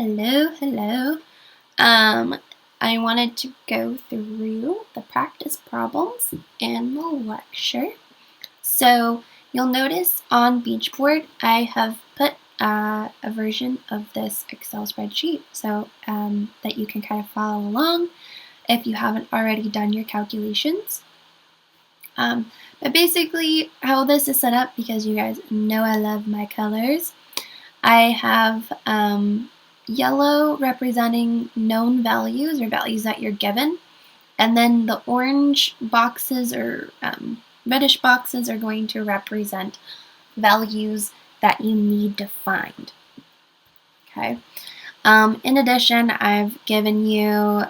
Hello, hello. I wanted to go through the practice problems in the lecture. So you'll notice on Beachboard I have put a version of this Excel spreadsheet so that you can kind of follow along if you haven't already done your calculations. But basically how this is set up, because you guys know I love my colors, I have yellow representing known values or values that you're given, and then the orange boxes or reddish boxes are going to represent values that you need to find. Okay. In addition, I've given you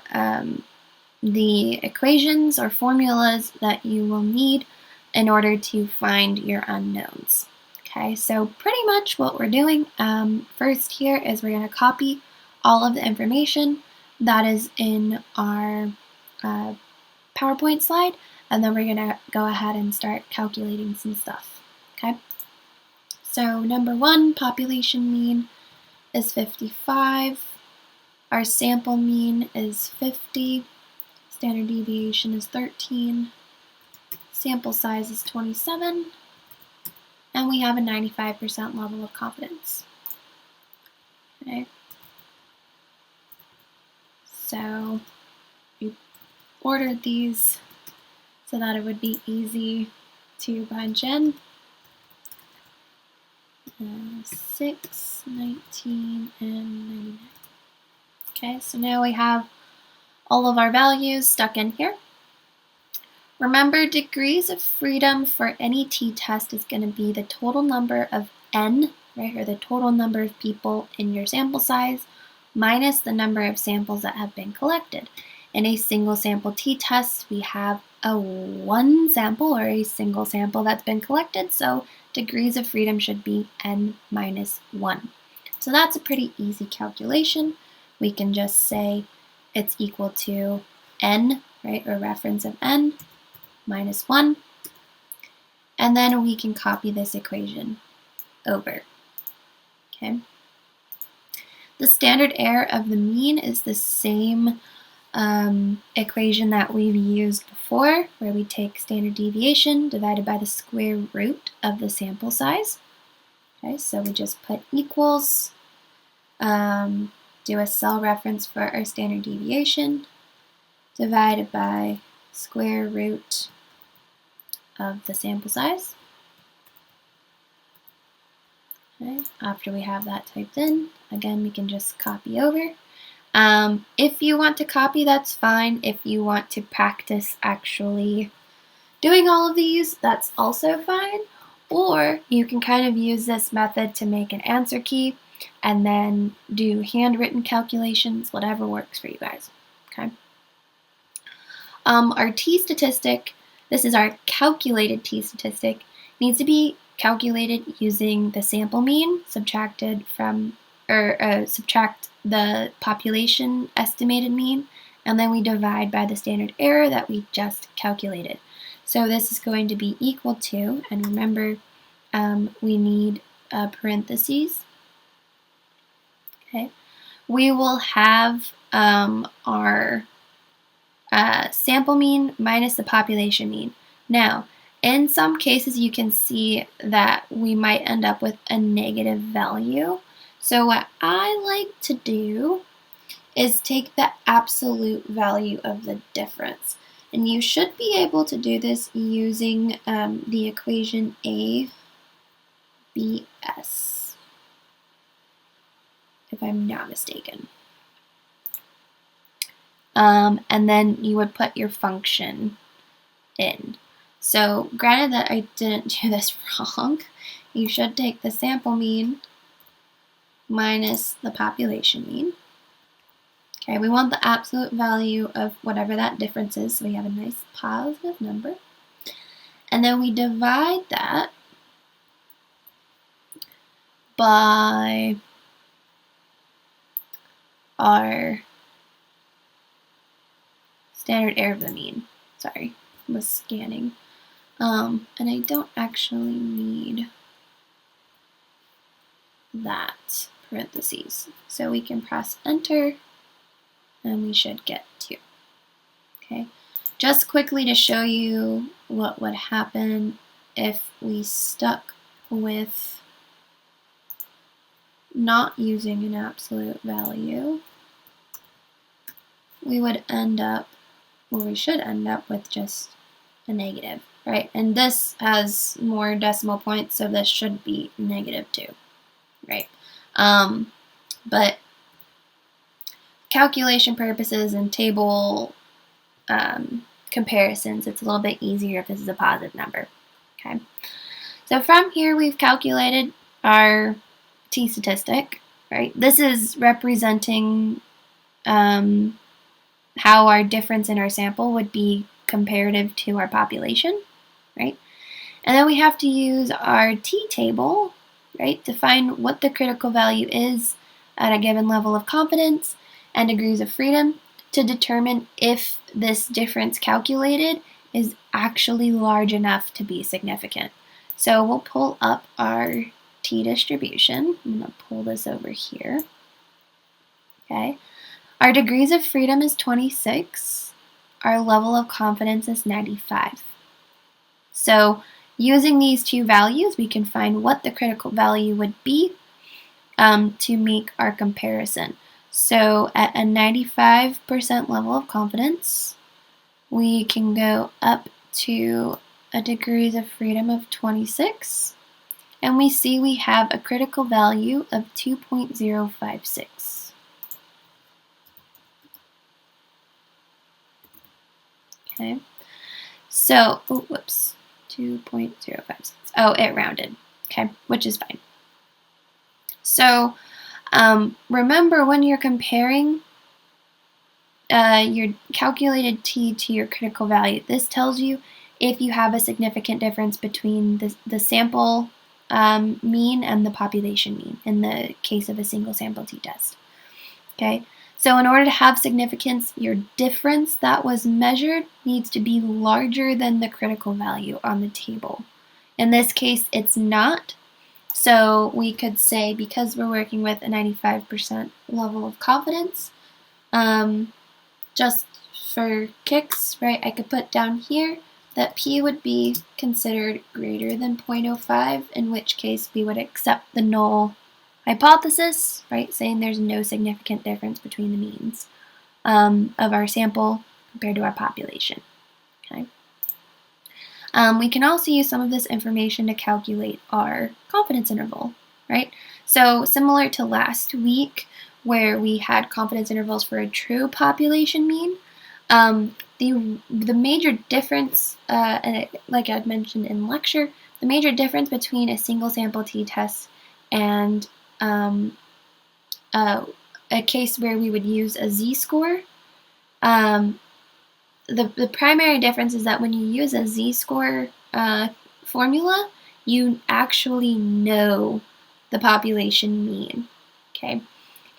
the equations or formulas that you will need in order to find your unknowns. Okay, so pretty much what we're doing first here is we're going to copy all of the information that is in our PowerPoint slide, and then we're going to go ahead and start calculating some stuff. Okay, so number one, population mean is 55. Our sample mean is 50. Standard deviation is 13. Sample size is 27. And we have a 95% level of confidence. Okay. So we ordered these so that it would be easy to punch in. 6, 19, and 99. Okay, so now we have all of our values stuck in here. Remember, degrees of freedom for any t-test is going to be the total number of n, right, or the total number of people in your sample size minus the number of samples that have been collected. In a single sample t-test, we have a one sample or a single sample that's been collected, so degrees of freedom should be n minus 1. So that's a pretty easy calculation. We can just say it's equal to n, right, or reference of n, minus 1, and then we can copy this equation over. Okay. The standard error of the mean is the same equation that we've used before, where we take standard deviation divided by the square root of the sample size. Okay, so we just put equals, do a cell reference for our standard deviation, divided by square root of the sample size. Okay. After we have that typed in, again, we can just copy over. If you want to copy, that's fine. If you want to practice actually doing all of these, that's also fine. Or you can kind of use this method to make an answer key and then do handwritten calculations, whatever works for you guys. Okay. Our t-statistic, this is our calculated t-statistic, needs to be calculated using the sample mean subtracted from, subtract the population estimated mean, and then we divide by the standard error that we just calculated. So this is going to be equal to, and remember, we need parentheses. Okay, we will have our sample mean minus the population mean. Now, in some cases, you can see that we might end up with a negative value. So what I like to do is take the absolute value of the difference. And you should be able to do this using the equation ABS, if I'm not mistaken. And then you would put your function in. So granted that I didn't do this wrong, you should take the sample mean minus the population mean. Okay, we want the absolute value of whatever that difference is, so we have a nice positive number. And then we divide that by our standard error of the mean. Sorry, I was scanning. And I don't actually need that parentheses. So we can press enter and we should get 2. Okay, just quickly to show you what would happen if we stuck with not using an absolute value, we would end up, or we should end up with just a negative, right? And this has more decimal points, so this should be -2, right? But calculation purposes and table comparisons, it's a little bit easier if this is a positive number, okay? So from here, we've calculated our t-statistic, right? This is representing how our difference in our sample would be comparative to our population, right? And then we have to use our t-table, right, to find what the critical value is at a given level of confidence and degrees of freedom to determine if this difference calculated is actually large enough to be significant. So we'll pull up our t-distribution. I'm going to pull this over here. Okay. Our degrees of freedom is 26. Our level of confidence is 95. So using these two values, we can find what the critical value would be to make our comparison. So at a 95% level of confidence, we can go up to a degrees of freedom of 26, and we see we have a critical value of 2.056. Okay, so, whoops, 2.056. Oh, it rounded, okay, which is fine. So, remember when you're comparing your calculated t to your critical value, this tells you if you have a significant difference between the sample mean and the population mean in the case of a single sample t-test. Okay, so in order to have significance, your difference that was measured needs to be larger than the critical value on the table. In this case, it's not. So we could say, because we're working with a 95% level of confidence, just for kicks, right, I could put down here that P would be considered greater than 0.05, in which case we would accept the null hypothesis, right, saying there's no significant difference between the means of our sample compared to our population. Okay. We can also use some of this information to calculate our confidence interval, right? So similar to last week where we had confidence intervals for a true population mean, the major difference, like I'd mentioned in lecture, the major difference between a single sample t-test and a case where we would use a z-score, the primary difference is that when you use a z-score formula, you actually know the population mean. Okay,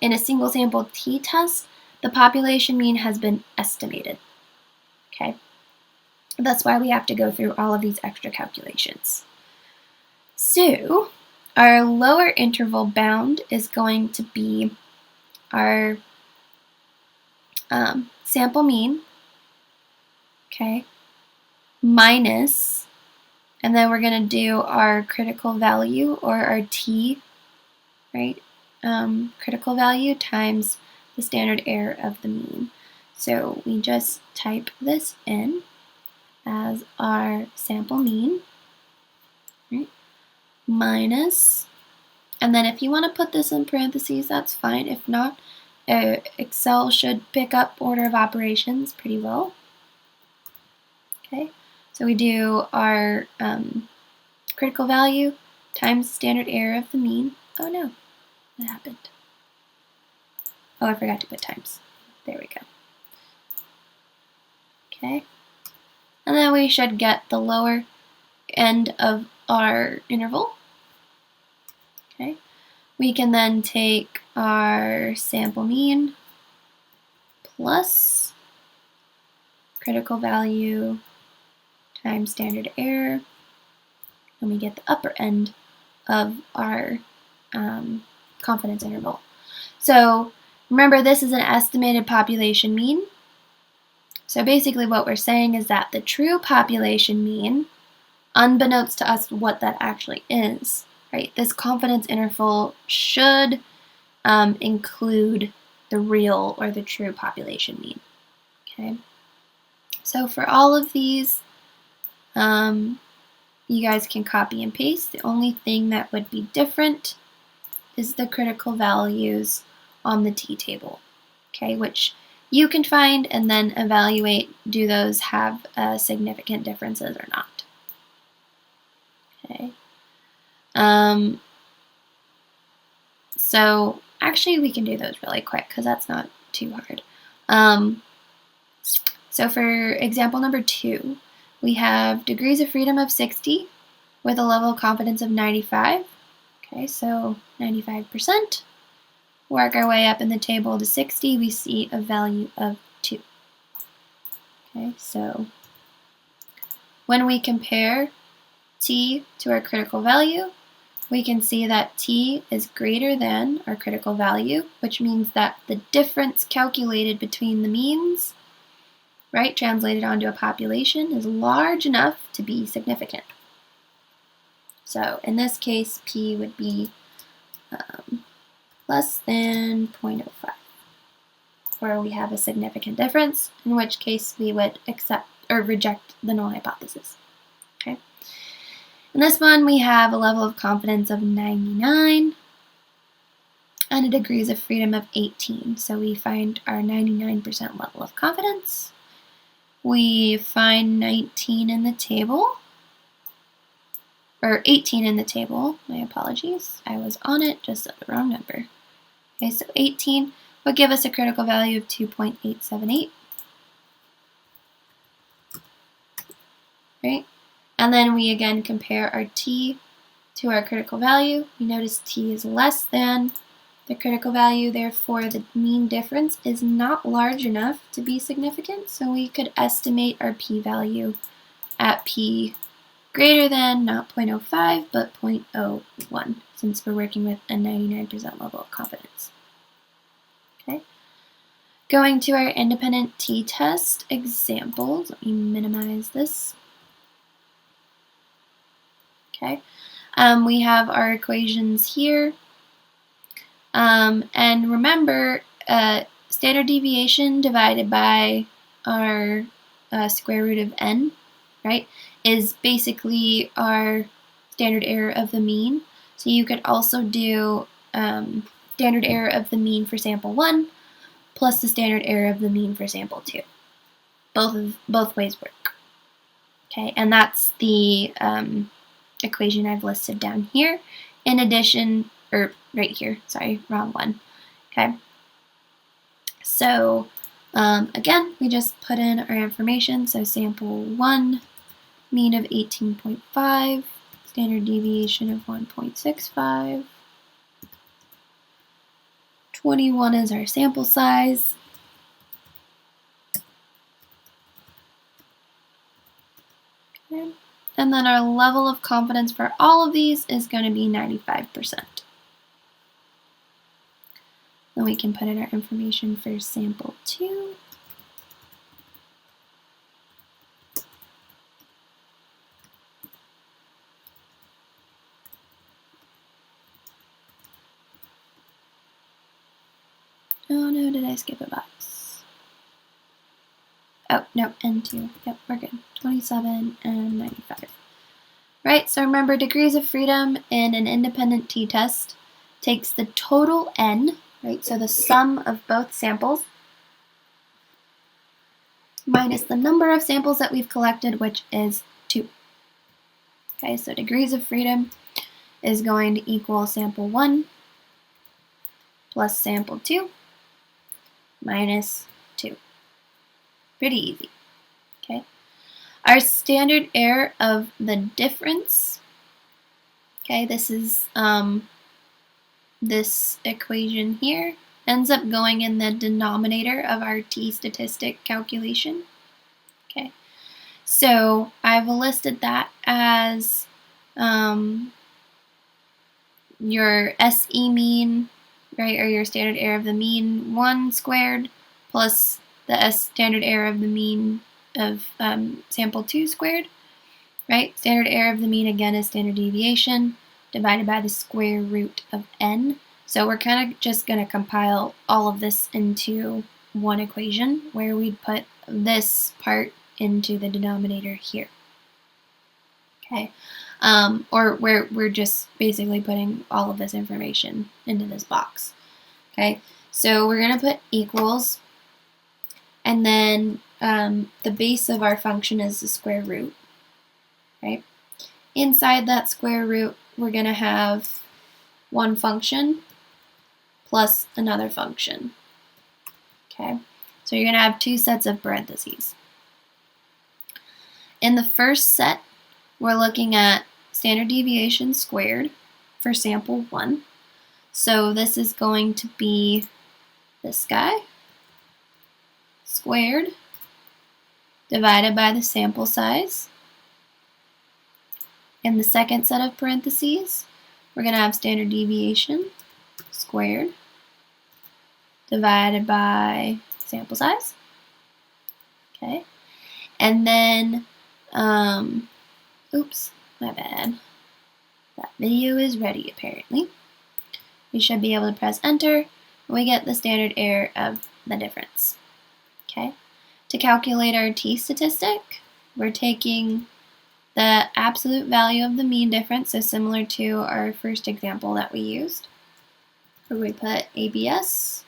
in a single sample t-test, the population mean has been estimated. Okay, that's why we have to go through all of these extra calculations. So our lower interval bound is going to be our sample mean, okay, minus, and then we're going to do our critical value, or our t, right, critical value times the standard error of the mean. So we just type this in as our sample mean, right, minus, and then if you want to put this in parentheses, that's fine. If not, Excel should pick up order of operations pretty well. Okay, so we do our critical value times standard error of the mean. Oh no, what happened? Oh, I forgot to put times. There we go. Okay, and then we should get the lower end of our interval. Okay, we can then take our sample mean plus critical value times standard error, and we get the upper end of our confidence interval. So remember, this is an estimated population mean. So basically what we're saying is that the true population mean, unbeknownst to us what that actually is, right? This confidence interval should include the real or the true population mean, okay? So for all of these, you guys can copy and paste. The only thing that would be different is the critical values on the t-table, okay, which you can find and then evaluate, do those have significant differences or not, okay. So actually we can do those really quick because that's not too hard. So for example number 2, we have degrees of freedom of 60 with a level of confidence of 95. Okay, so 95%. Work our way up in the table to 60, we see a value of 2. Okay, so when we compare t to our critical value, we can see that t is greater than our critical value, which means that the difference calculated between the means, right, translated onto a population, is large enough to be significant. So in this case, p would be less than 0.05, where we have a significant difference, in which case we would accept or reject the null hypothesis. Okay. In this one, we have a level of confidence of 99 and a degrees of freedom of 18. So we find our 99% level of confidence. We find 19 in the table, or 18 in the table. My apologies. I was on it, just at the wrong number. Okay, so 18 would give us a critical value of 2.878. Right? And then we again compare our t to our critical value. We notice t is less than the critical value, therefore the mean difference is not large enough to be significant, so we could estimate our p-value at p greater than not 0.05 but 0.01, since we're working with a 99% level of confidence. Okay. Going to our independent t-test examples, let me minimize this. Okay, we have our equations here. And remember, standard deviation divided by our square root of n, right, is basically our standard error of the mean. So you could also do standard error of the mean for sample 1 plus the standard error of the mean for sample 2. Both ways work. Okay, and that's the equation I've listed down here. In addition, or right here, sorry, wrong one. Okay, so again, we just put in our information. So sample 1, mean of 18.5, standard deviation of 1.65, 21 is our sample size. Okay. And then our level of confidence for all of these is going to be 95%. Then we can put in our information for sample 2. Oh no, did I skip a box? Oh, no, N2. Yep, we're good. 27 and 95. Right, so remember, degrees of freedom in an independent t-test takes the total n, right, so the sum of both samples, minus the number of samples that we've collected, which is 2. Okay, so degrees of freedom is going to equal sample 1 plus sample 2 minus 2. Pretty easy. Okay. Our standard error of the difference, okay, this is this equation here, ends up going in the denominator of our t-statistic calculation. Okay, so I've listed that as your SE mean, right, or your standard error of the mean 1 squared plus the standard error of the mean of sample 2 squared, right? Standard error of the mean, again, is standard deviation divided by the square root of n. So we're kind of just going to compile all of this into one equation where we'd put this part into the denominator here. Okay, or where we're just basically putting all of this information into this box. Okay, so we're going to put equals, and then the base of our function is the square root, right? Inside that square root, we're going to have one function plus another function. Okay, so you're going to have two sets of parentheses. In the first set, we're looking at standard deviation squared for sample 1. So this is going to be this guy squared divided by the sample size. In the second set of parentheses, we're going to have standard deviation squared divided by sample size. Okay, and then, oops, my bad. That video is ready apparently. We should be able to press enter, and we get the standard error of the difference. Okay, to calculate our t-statistic, we're taking the absolute value of the mean difference, so similar to our first example that we used, where we put ABS,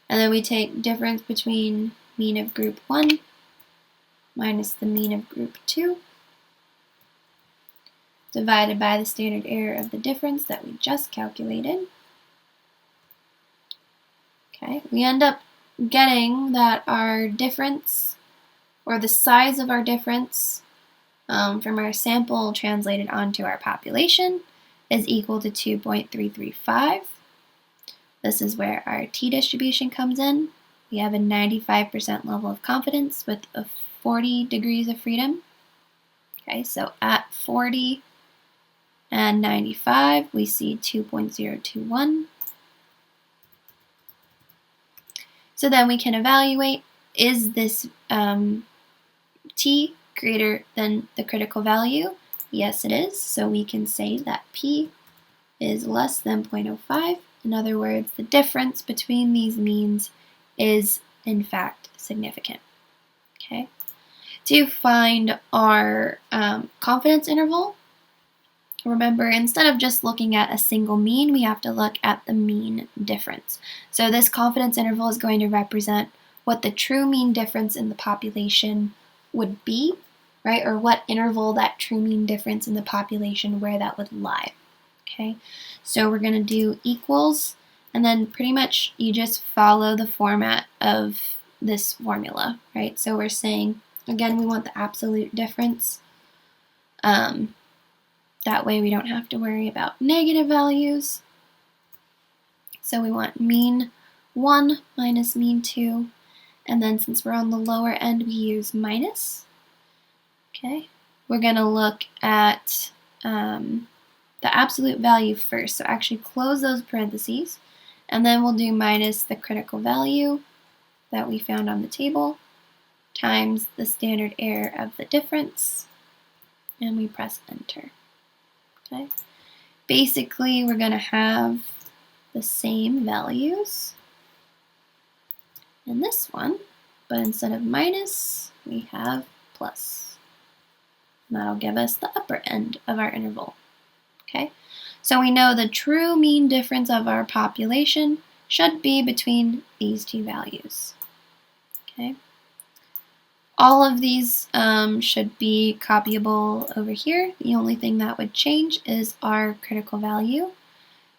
and then we take difference between mean of group 1 minus the mean of group 2, divided by the standard error of the difference that we just calculated. Okay, we end up getting that our difference, or the size of our difference from our sample translated onto our population, is equal to 2.335. This is where our t-distribution comes in. We have a 95% level of confidence with a 40 degrees of freedom. Okay, so at 40 and 95, we see 2.021. So then we can evaluate, is this t greater than the critical value? Yes, it is. So we can say that p is less than 0.05. In other words, the difference between these means is in fact significant. Okay. To find our confidence interval, remember, instead of just looking at a single mean, we have to look at the mean difference. So this confidence interval is going to represent what the true mean difference in the population would be, right? Or what interval that true mean difference in the population, where that would lie. Okay, so we're going to do equals, and then pretty much you just follow the format of this formula, right? So we're saying, again, we want the absolute difference. That way we don't have to worry about negative values. So we want mean 1 minus mean 2, and then since we're on the lower end, we use minus. Okay, we're going to look at the absolute value first, so actually close those parentheses, and then we'll do minus the critical value that we found on the table times the standard error of the difference, and we press enter. Okay, basically we're going to have the same values in this one, but instead of minus, we have plus. And that'll give us the upper end of our interval. Okay, so we know the true mean difference of our population should be between these two values. Okay, all of these should be copyable over here. The only thing that would change is our critical value.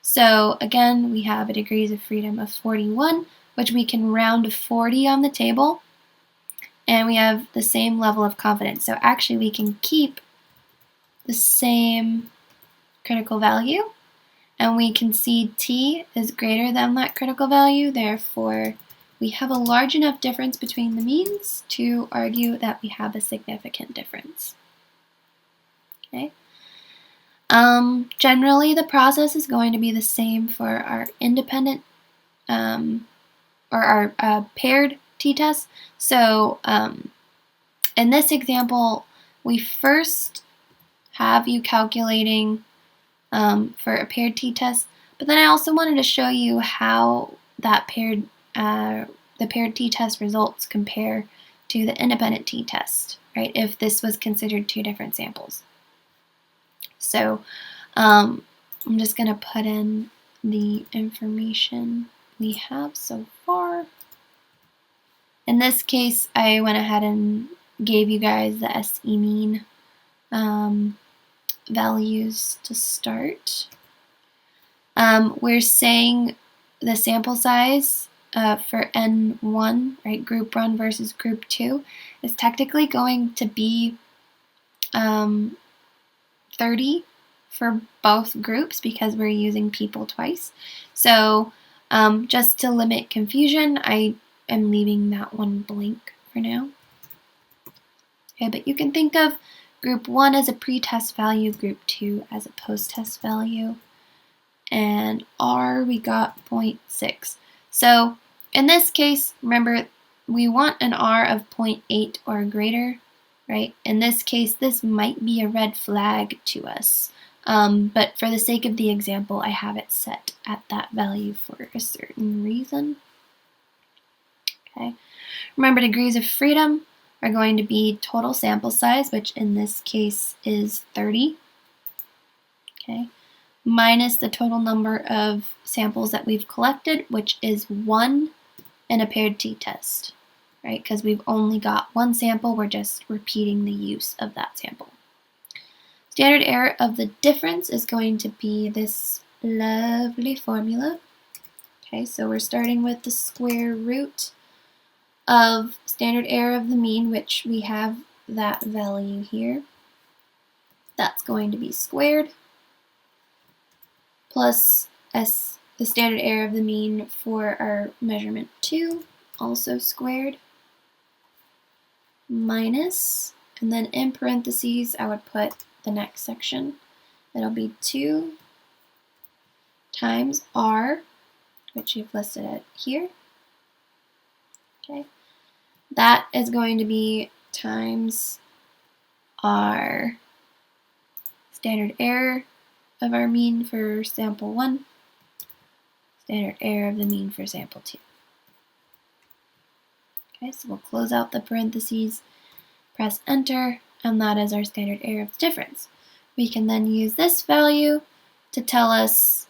So again, we have a degrees of freedom of 41, which we can round to 40 on the table, and we have the same level of confidence. So actually we can keep the same critical value, and we can see t is greater than that critical value. Therefore, we have a large enough difference between the means to argue that we have a significant difference. Okay. Generally, the process is going to be the same for our independent or our paired t-test. So in this example, we first have you calculating for a paired t-test, but then I also wanted to show you how that the paired t-test results compare to the independent t-test, right, if this was considered two different samples. So I'm just going to put in the information we have so far. In this case, I went ahead and gave you guys the SE mean values to start. We're saying the sample size for N1, right, group 1 versus group 2, is technically going to be 30 for both groups because we're using people twice. So just to limit confusion, I am leaving that one blank for now. Okay, but you can think of group 1 as a pre-test value, group 2 as a post-test value, and R we got 0.6. So in this case, remember, we want an R of 0.8 or greater, right? In this case, this might be a red flag to us, but for the sake of the example, I have it set at that value for a certain reason. Okay. Remember, degrees of freedom are going to be total sample size, which in this case is 30, okay, minus the total number of samples that we've collected, which is 1 in a paired t-test, right? Because we've only got one sample, we're just repeating the use of that sample. Standard error of the difference is going to be this lovely formula. Okay, so we're starting with the square root of standard error of the mean, which we have that value here. That's going to be squared plus the standard error of the mean for our measurement 2, also squared, minus, and then in parentheses I would put the next section. It'll be 2 times R, which you've listed it here. Okay, that is going to be times our standard error of our mean for sample 1, standard error of the mean for sample 2. Okay, so we'll close out the parentheses, press enter, and that is our standard error of the difference. We can then use this value to tell us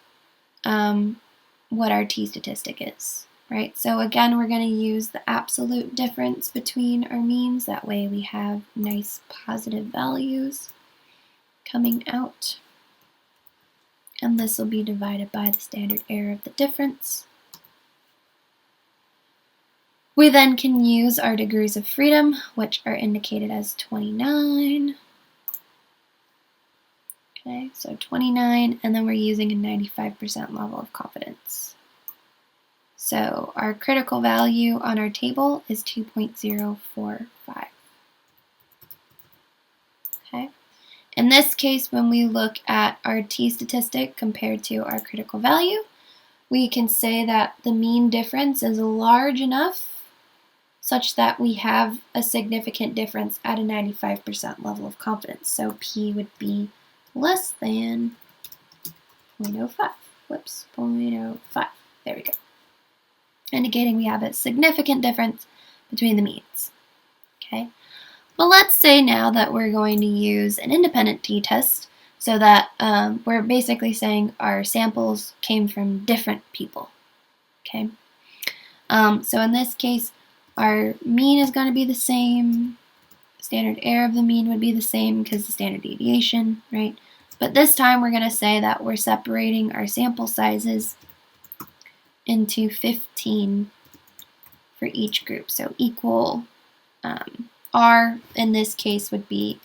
what our t-statistic is, right? So again, we're going to use the absolute difference between our means. That way we have nice positive values coming out. And this will be divided by the standard error of the difference. We then can use our degrees of freedom, which are indicated as 29. Okay, so 29, and then we're using a 95% level of confidence. So our critical value on our table is 2.045. Okay. In this case, when we look at our t-statistic compared to our critical value, we can say that the mean difference is large enough such that we have a significant difference at a 95% level of confidence. So P would be less than 0.05. Whoops, 0.05. There we go. Indicating we have a significant difference between the means. Okay. Well, let's say now that we're going to use an independent t-test so that we're basically saying our samples came from different people. Okay. So in this case, our mean is going to be the same. Standard error of the mean would be the same because the standard deviation, right? But this time we're going to say that we're separating our sample sizes into 15 for each group. So equal R in this case would be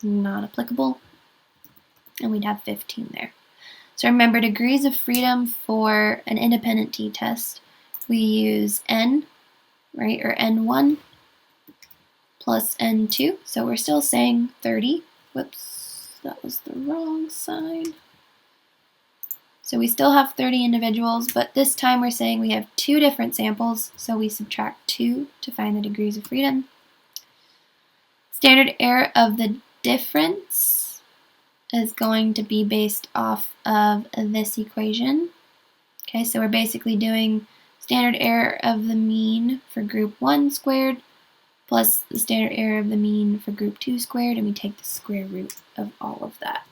not applicable, and we'd have 15 there. So remember, degrees of freedom for an independent t-test, we use N, right, or N1 plus N2. So we're still saying 30. Whoops, that was the wrong side. So we still have 30 individuals, but this time we're saying we have 2 different samples, so we subtract 2 to find the degrees of freedom. Standard error of the difference is going to be based off of this equation. Okay, so we're basically doing standard error of the mean for group 1 squared plus the standard error of the mean for group 2 squared, and we take the square root of all of that.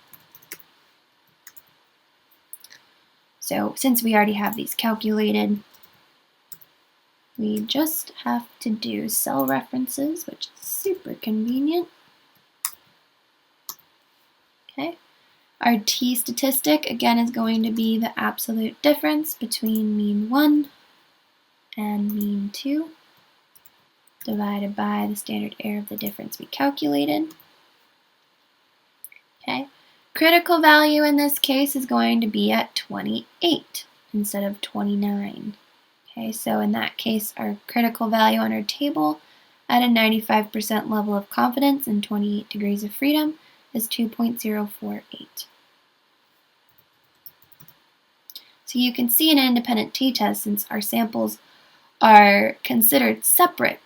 So since we already have these calculated, we just have to do cell references, which is super convenient. Okay, our t statistic again is going to be the absolute difference between mean 1 and mean 2 divided by the standard error of the difference we calculated. Okay, critical value in this case is going to be at 28 instead of 29. Okay, so in that case, our critical value on our table at a 95% level of confidence and 28 degrees of freedom is 2.048. So you can see in an independent t-test, since our samples are considered separate,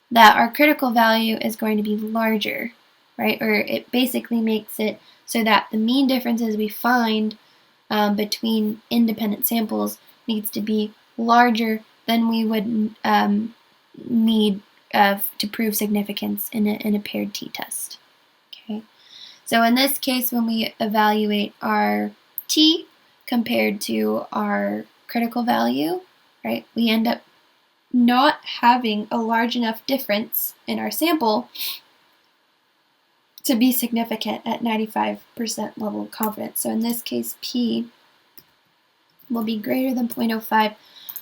that our critical value is going to be larger, right? Or it basically makes it so that the mean differences we find between independent samples needs to be larger than we would need to prove significance in a paired t-test. Okay, so in this case, when we evaluate our t compared to our critical value, right, we end up not having a large enough difference in our sample to be significant at 95% level of confidence. So in this case, p will be greater than 0.05,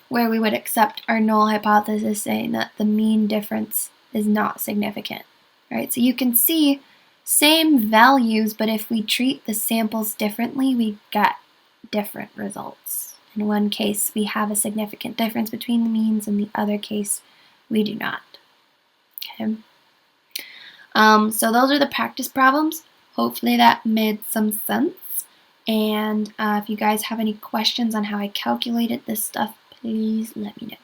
where we would accept our null hypothesis saying that the mean difference is not significant. Right? So you can see same values, but if we treat the samples differently, we get different results. In one case, we have a significant difference between the means, in the other case, we do not. Okay. So those are the practice problems. Hopefully that made some sense. And if you guys have any questions on how I calculated this stuff, please let me know.